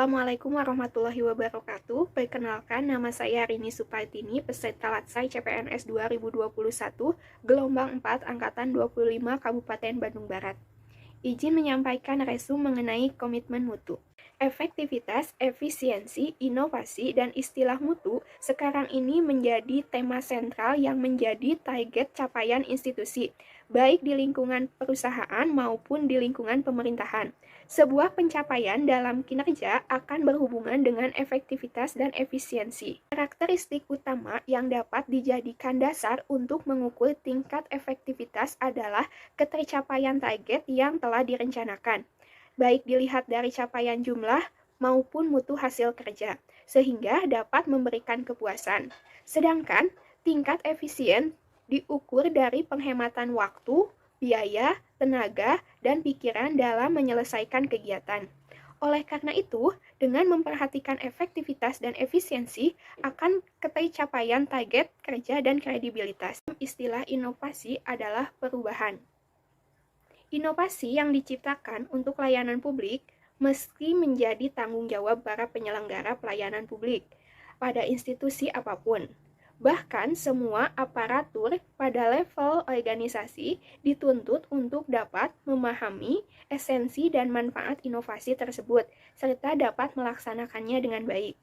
Assalamualaikum warahmatullahi wabarakatuh. Perkenalkan, nama saya Rini Supartini, peserta Latsai CPNS 2021, gelombang 4, angkatan 25, Kabupaten Bandung Barat. Izin menyampaikan resum mengenai komitmen mutu. Efektivitas, efisiensi, inovasi, dan istilah mutu sekarang ini menjadi tema sentral yang menjadi target capaian institusi, baik di lingkungan perusahaan maupun di lingkungan pemerintahan. Sebuah pencapaian dalam kinerja akan berhubungan dengan efektivitas dan efisiensi. Karakteristik utama yang dapat dijadikan dasar untuk mengukur tingkat efektivitas adalah ketercapaian target yang telah direncanakan, baik dilihat dari capaian jumlah maupun mutu hasil kerja, sehingga dapat memberikan kepuasan. Sedangkan tingkat efisien diukur dari penghematan waktu, biaya, tenaga, dan pikiran dalam menyelesaikan kegiatan. Oleh karena itu, dengan memperhatikan efektivitas dan efisiensi akan ketercapaian target kerja dan kredibilitas. Istilah inovasi adalah perubahan. Inovasi yang diciptakan untuk layanan publik mesti menjadi tanggung jawab para penyelenggara pelayanan publik pada institusi apapun. Bahkan semua aparatur pada level organisasi dituntut untuk dapat memahami esensi dan manfaat inovasi tersebut, serta dapat melaksanakannya dengan baik.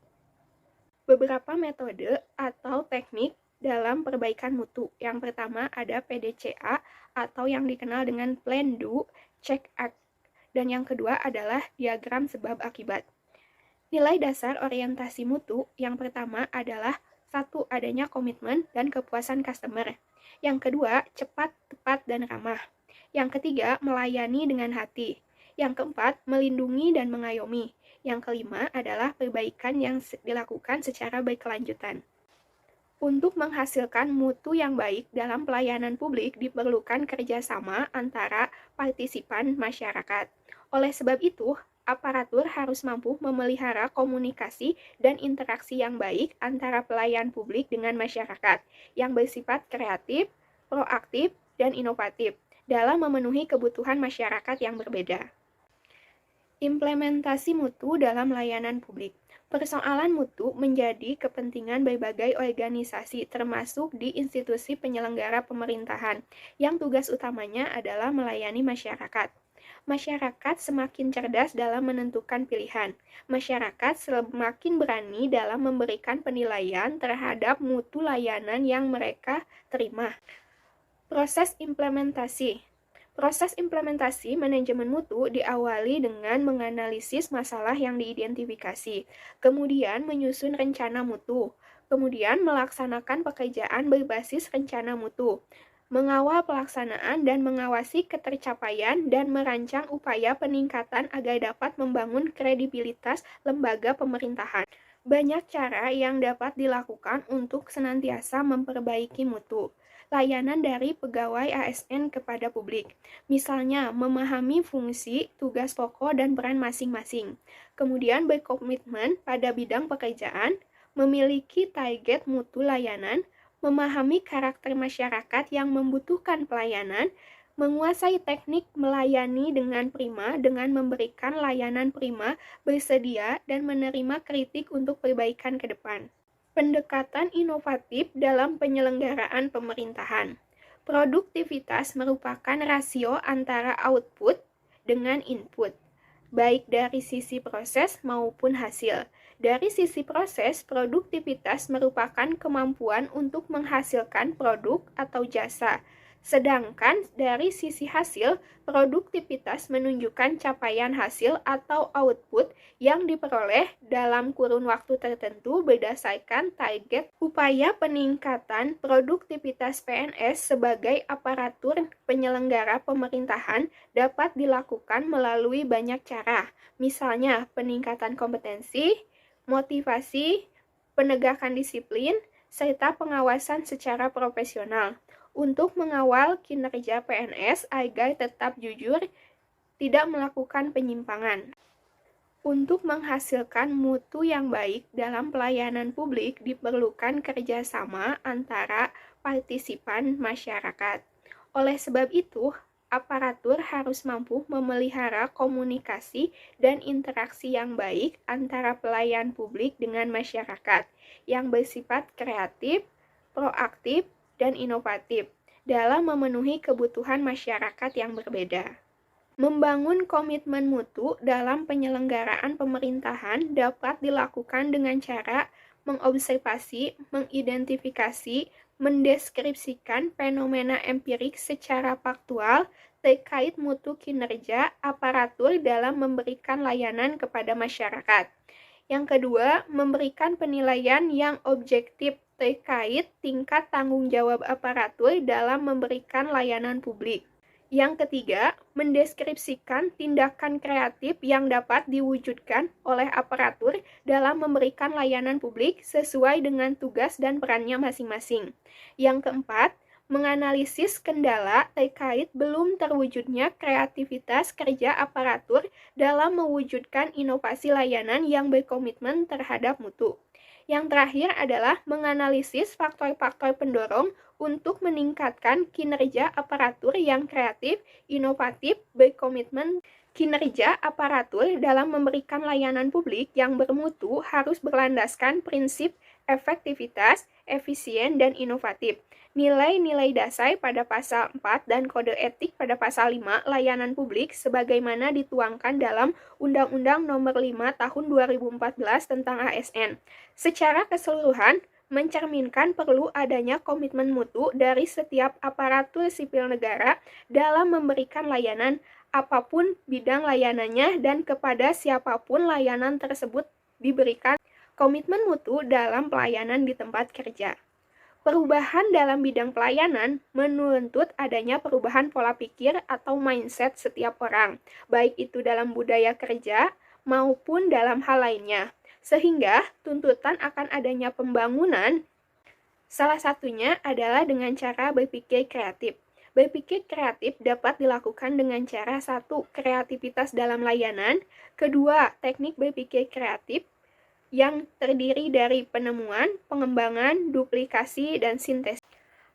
Beberapa metode atau teknik dalam perbaikan mutu. Yang pertama ada PDCA atau yang dikenal dengan Plan, Do, Check, Act. Dan yang kedua adalah diagram sebab akibat. Nilai dasar orientasi mutu yang pertama adalah 1. Adanya komitmen dan kepuasan customer. Yang kedua, cepat, tepat, dan ramah. Yang ketiga, melayani dengan hati. Yang keempat, melindungi dan mengayomi. Yang kelima adalah perbaikan yang dilakukan secara berkelanjutan. Untuk menghasilkan mutu yang baik dalam pelayanan publik diperlukan kerjasama antara partisipan masyarakat. Oleh sebab itu, aparatur harus mampu memelihara komunikasi dan interaksi yang baik antara pelayan publik dengan masyarakat yang bersifat kreatif, proaktif, dan inovatif dalam memenuhi kebutuhan masyarakat yang berbeda. Implementasi mutu dalam layanan publik. Persoalan mutu menjadi kepentingan berbagai organisasi termasuk di institusi penyelenggara pemerintahan yang tugas utamanya adalah melayani masyarakat. Masyarakat semakin cerdas dalam menentukan pilihan. Masyarakat semakin berani dalam memberikan penilaian terhadap mutu layanan yang mereka terima. Proses implementasi. Proses implementasi manajemen mutu diawali dengan menganalisis masalah yang diidentifikasi, kemudian menyusun rencana mutu, kemudian melaksanakan pekerjaan berbasis rencana mutu, mengawal pelaksanaan dan mengawasi ketercapaian dan merancang upaya peningkatan agar dapat membangun kredibilitas lembaga pemerintahan. Banyak cara yang dapat dilakukan untuk senantiasa memperbaiki mutu layanan dari pegawai ASN kepada publik. Misalnya, memahami fungsi, tugas pokok, dan peran masing-masing. Kemudian berkomitmen pada bidang pekerjaan, memiliki target mutu layanan, memahami karakter masyarakat yang membutuhkan pelayanan, menguasai teknik melayani dengan prima dengan memberikan layanan prima, bersedia, dan menerima kritik untuk perbaikan ke depan. Pendekatan inovatif dalam penyelenggaraan pemerintahan. Produktivitas merupakan rasio antara output dengan input, baik dari sisi proses maupun hasil. Dari sisi proses, produktivitas merupakan kemampuan untuk menghasilkan produk atau jasa. Sedangkan dari sisi hasil, produktivitas menunjukkan capaian hasil atau output yang diperoleh dalam kurun waktu tertentu berdasarkan target. Upaya peningkatan produktivitas PNS sebagai aparatur penyelenggara pemerintahan dapat dilakukan melalui banyak cara, misalnya peningkatan kompetensi, motivasi, penegakan disiplin, serta pengawasan secara profesional. Untuk mengawal kinerja PNS agar tetap jujur, tidak melakukan penyimpangan. Untuk menghasilkan mutu yang baik dalam pelayanan publik diperlukan kerjasama antara partisipan masyarakat. Oleh sebab itu, aparatur harus mampu memelihara komunikasi dan interaksi yang baik antara pelayan publik dengan masyarakat yang bersifat kreatif, proaktif, dan inovatif dalam memenuhi kebutuhan masyarakat yang berbeda. Membangun komitmen mutu dalam penyelenggaraan pemerintahan dapat dilakukan dengan cara mengobservasi, mengidentifikasi, mendeskripsikan fenomena empirik secara faktual terkait mutu kinerja aparatur dalam memberikan layanan kepada masyarakat. Yang kedua, memberikan penilaian yang objektif terkait tingkat tanggung jawab aparatur dalam memberikan layanan publik. Yang ketiga, mendeskripsikan tindakan kreatif yang dapat diwujudkan oleh aparatur dalam memberikan layanan publik sesuai dengan tugas dan perannya masing-masing. Yang keempat, menganalisis kendala terkait belum terwujudnya kreativitas kerja aparatur dalam mewujudkan inovasi layanan yang berkomitmen terhadap mutu. Yang terakhir adalah menganalisis faktor-faktor pendorong untuk meningkatkan kinerja aparatur yang kreatif, inovatif, berkomitmen. Kinerja aparatur dalam memberikan layanan publik yang bermutu harus berlandaskan prinsip efektivitas, efisien, dan inovatif. Nilai-nilai dasar pada pasal 4 dan kode etik pada pasal 5 layanan publik sebagaimana dituangkan dalam Undang-Undang Nomor 5 Tahun 2014 tentang ASN. Secara keseluruhan, mencerminkan perlu adanya komitmen mutu dari setiap aparatur sipil negara dalam memberikan layanan apapun bidang layanannya dan kepada siapapun layanan tersebut diberikan komitmen mutu dalam pelayanan di tempat kerja. Perubahan dalam bidang pelayanan menuntut adanya perubahan pola pikir atau mindset setiap orang, baik itu dalam budaya kerja maupun dalam hal lainnya. Sehingga tuntutan akan adanya pembangunan salah satunya adalah dengan cara berpikir kreatif. Berpikir kreatif dapat dilakukan dengan cara 1. Kreativitas dalam layanan, 2. Teknik berpikir kreatif yang terdiri dari penemuan, pengembangan, duplikasi, dan sintesis.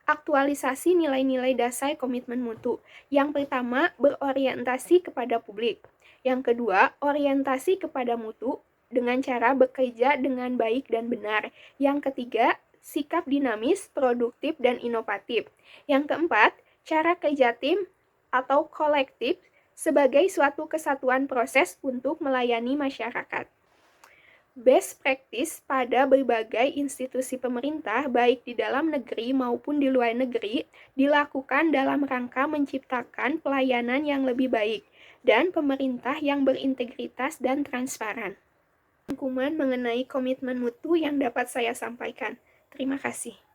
Aktualisasi nilai-nilai dasar komitmen mutu. Yang pertama, berorientasi kepada publik. Yang kedua, orientasi kepada mutu dengan cara bekerja dengan baik dan benar. Yang ketiga, sikap dinamis, produktif, dan inovatif. Yang keempat, cara kerja tim atau kolektif sebagai suatu kesatuan proses untuk melayani masyarakat. Best practice pada berbagai institusi pemerintah, baik di dalam negeri maupun di luar negeri, dilakukan dalam rangka menciptakan pelayanan yang lebih baik dan pemerintah yang berintegritas dan transparan. Rangkuman mengenai komitmen mutu yang dapat saya sampaikan. Terima kasih.